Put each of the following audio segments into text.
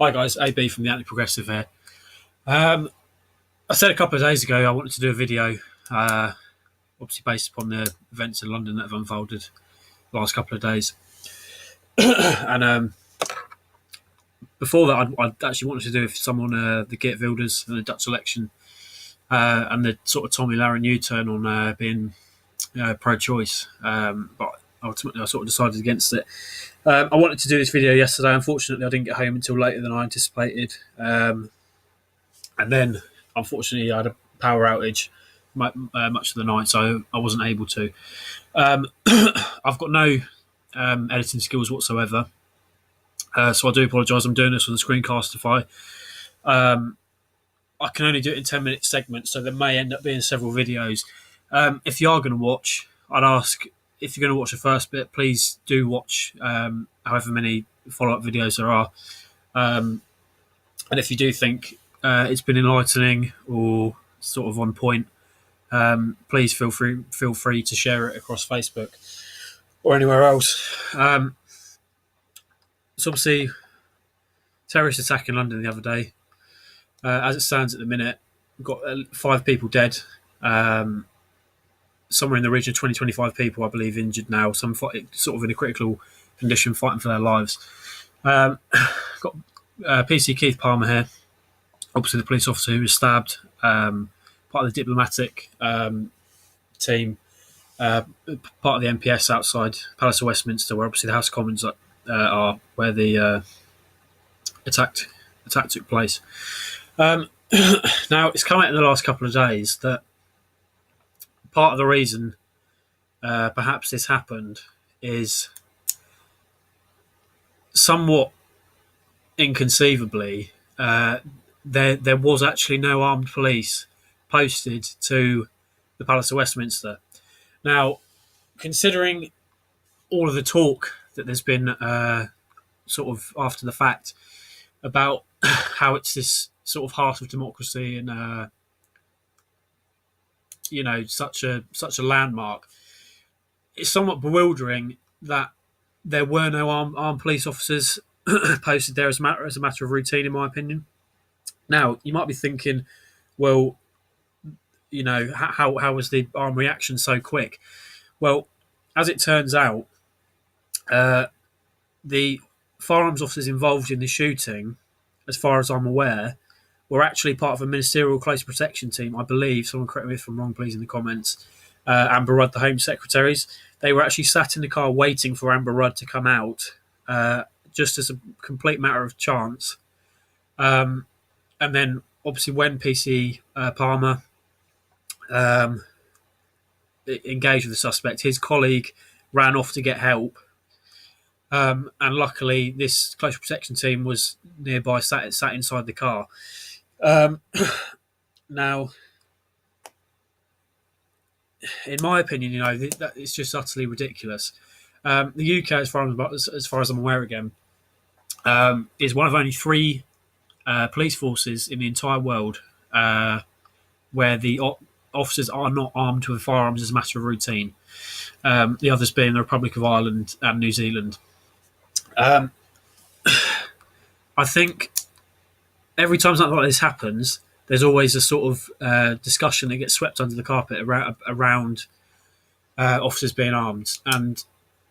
Hi guys, AB from the Anti-Progressive here. Um, I said a couple of days ago I wanted to do a video, obviously based upon the events in London that have unfolded the last couple of days. And before that, I'd actually wanted to do with someone the Geert Wilders and the Dutch election, and the sort of Tommy Lauren U-turn on being pro-choice. But ultimately, I sort of decided against it. I wanted to do this video yesterday. Unfortunately, I didn't get home until later than I anticipated. And then, unfortunately, I had a power outage much of the night, so I wasn't able to. I've got no editing skills whatsoever, so I do apologise. I'm doing this on the Screencastify. I can only do it in 10-minute segments, so there may end up being several videos. If you are going to watch, I'd ask, if you're going to watch the first bit, please do watch however many follow-up videos there are. And if you do think it's been enlightening or sort of on point, please feel free to share it across Facebook or anywhere else. So obviously, terrorist attack in London the other day. As it stands at the minute, we've got 5 people dead. Somewhere in the region of 20-25 people, I believe, injured now. Some sort of in a critical condition, fighting for their lives. Got PC Keith Palmer here, obviously the police officer who was stabbed, part of the diplomatic team, part of the MPS outside Palace of Westminster, where obviously the House of Commons are, where the attack took place. Now, it's come out in the last couple of days that part of the reason perhaps this happened is somewhat inconceivably there was actually no armed police posted to the Palace of Westminster. Now, considering all of the talk that there's been sort of after the fact about how it's this sort of heart of democracy and such a landmark, it's somewhat bewildering that there were no armed police officers posted there as a matter of routine, in my opinion. Now, you might be thinking, well, how was the armed reaction so quick? Well, as it turns out, the firearms officers involved in the shooting, as far as I'm aware, were actually part of a ministerial close protection team, I believe. Someone correct me if I'm wrong, please, in the comments. Amber Rudd, the Home Secretaries. They were actually sat in the car waiting for Amber Rudd to come out, just as a complete matter of chance. And then, obviously, when PC Palmer engaged with the suspect, his colleague ran off to get help. And luckily, this close protection team was nearby, sat inside the car. Now, in my opinion, that it's just utterly ridiculous. The UK, as far as I'm aware, again, is one of only 3 police forces in the entire world where the officers are not armed with firearms as a matter of routine. The others being the Republic of Ireland and New Zealand. I think every time something like this happens, there's always a sort of discussion that gets swept under the carpet around officers being armed. And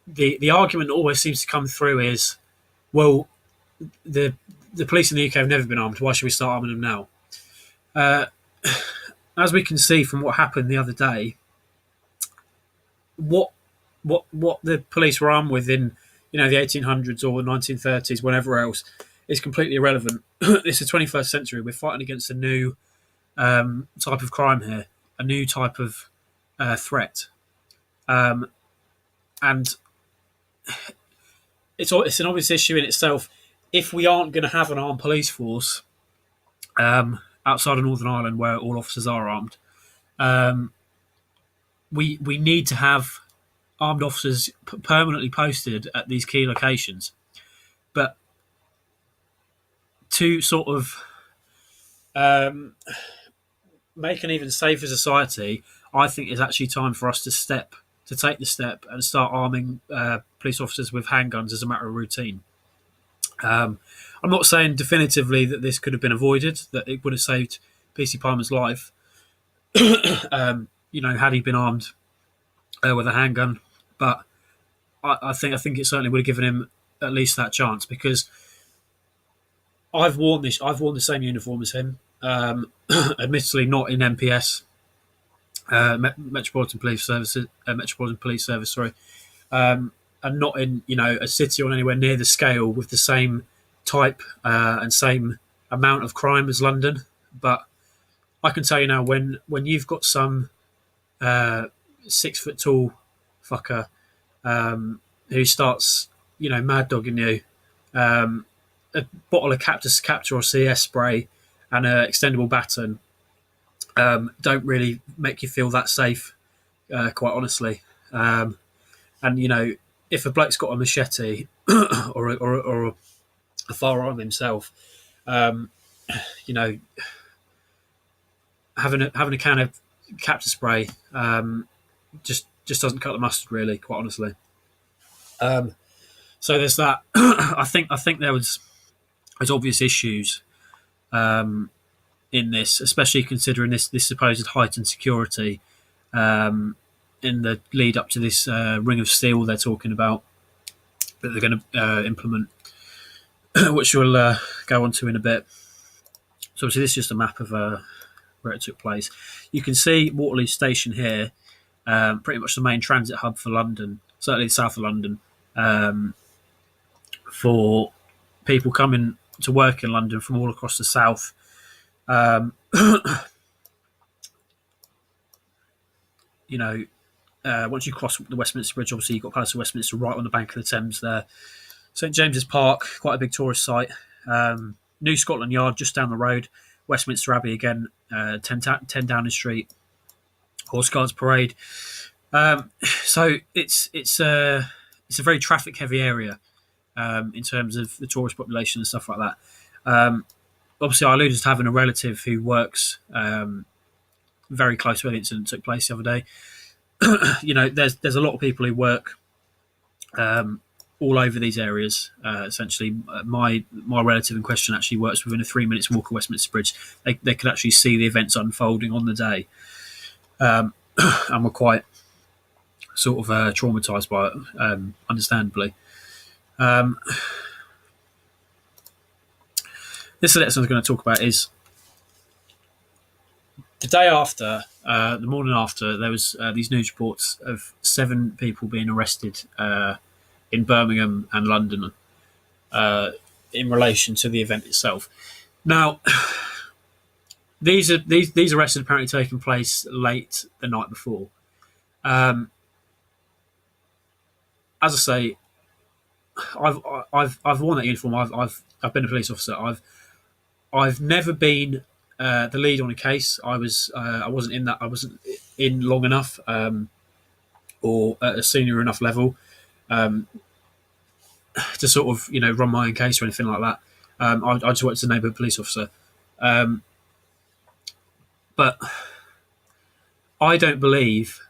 the argument that always seems to come through is, well, the police in the UK have never been armed. Why should we start arming them now? As we can see from what happened the other day, what the police were armed with in the 1800s or 1930s, whenever else, is completely irrelevant. It's the 21st century. We're fighting against a new type of crime here, a new type of threat, and it's an obvious issue in itself. If we aren't going to have an armed police force outside of Northern Ireland, where all officers are armed, we need to have armed officers permanently posted at these key locations. But to sort of make an even safer society, I think it's actually time for us to take the step and start arming police officers with handguns as a matter of routine. I'm not saying definitively that this could have been avoided, that it would have saved PC Palmer's life. Had he been armed with a handgun, but I think it certainly would have given him at least that chance, because I've worn the same uniform as him. Admittedly, not in MPS, Metropolitan Police Service, sorry, and not in a city or anywhere near the scale with the same type and same amount of crime as London. But I can tell you now, when you've got some 6 foot tall fucker who starts mad dogging you, a bottle of Captor or CS spray and an extendable baton don't really make you feel that safe, quite honestly. And if a bloke's got a machete or a firearm himself, having a can of Captor spray just doesn't cut the mustard, really, quite honestly. So there's that. I think there's obvious issues in this, especially considering this supposed heightened security in the lead up to this Ring of Steel they're talking about that they're going to implement, which we'll go on to in a bit. So obviously this is just a map of where it took place. You can see Waterloo Station here, pretty much the main transit hub for London, certainly south of London, for people coming to work in London from all across the south. Once you cross the Westminster Bridge, obviously you've got Palace of Westminster right on the bank of the Thames there. St James's Park, quite a big tourist site. New Scotland Yard, just down the road. Westminster Abbey again, 10 Downing Street. Horse Guards Parade. So it's a very traffic heavy area in terms of the tourist population and stuff like that. Obviously, I alluded to having a relative who works very close to where the incident took place the other day. There's a lot of people who work all over these areas. Essentially, my relative in question actually works within a 3 minutes walk of Westminster Bridge. They could actually see the events unfolding on the day, and were quite sort of traumatised by it, understandably. This next one I was going to talk about is the day after, the morning after, there was these news reports of 7 people being arrested in Birmingham and London in relation to the event itself. Now, these arrests had apparently taken place late the night before. As I say, I've worn that uniform. I've been a police officer. I've never been the lead on a case. I wasn't in that. I wasn't in long enough, or at a senior enough level, to sort of run my own case or anything like that. I just worked as a neighbourhood police officer, but I don't believe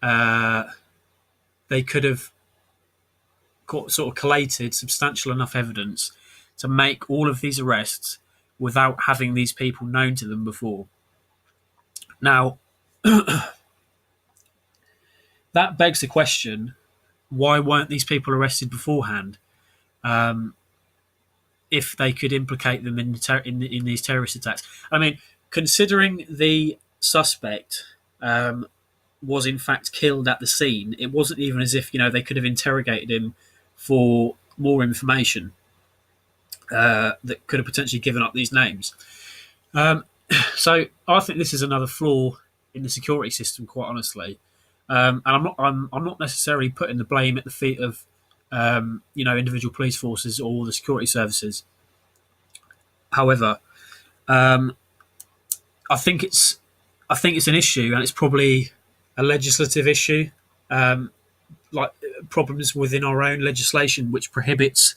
they could have sort of collated substantial enough evidence to make all of these arrests without having these people known to them before. Now, that begs the question: why weren't these people arrested beforehand? If they could implicate them in these terrorist attacks, I mean, considering the suspect was in fact killed at the scene, it wasn't even as if they could have interrogated him for more information that could have potentially given up these names. So I think this is another flaw in the security system, quite honestly. And I'm not necessarily putting the blame at the feet of individual police forces or the security services. However, I think it's an issue, and it's probably a legislative issue, like problems within our own legislation, which prohibits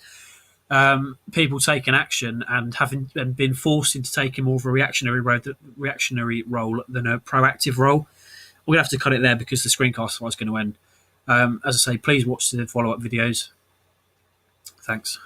people taking action and having been forced into taking more of a reactionary role than a proactive role. We're going to have to cut it there because the screencast is going to end. As I say, please watch the follow-up videos. Thanks.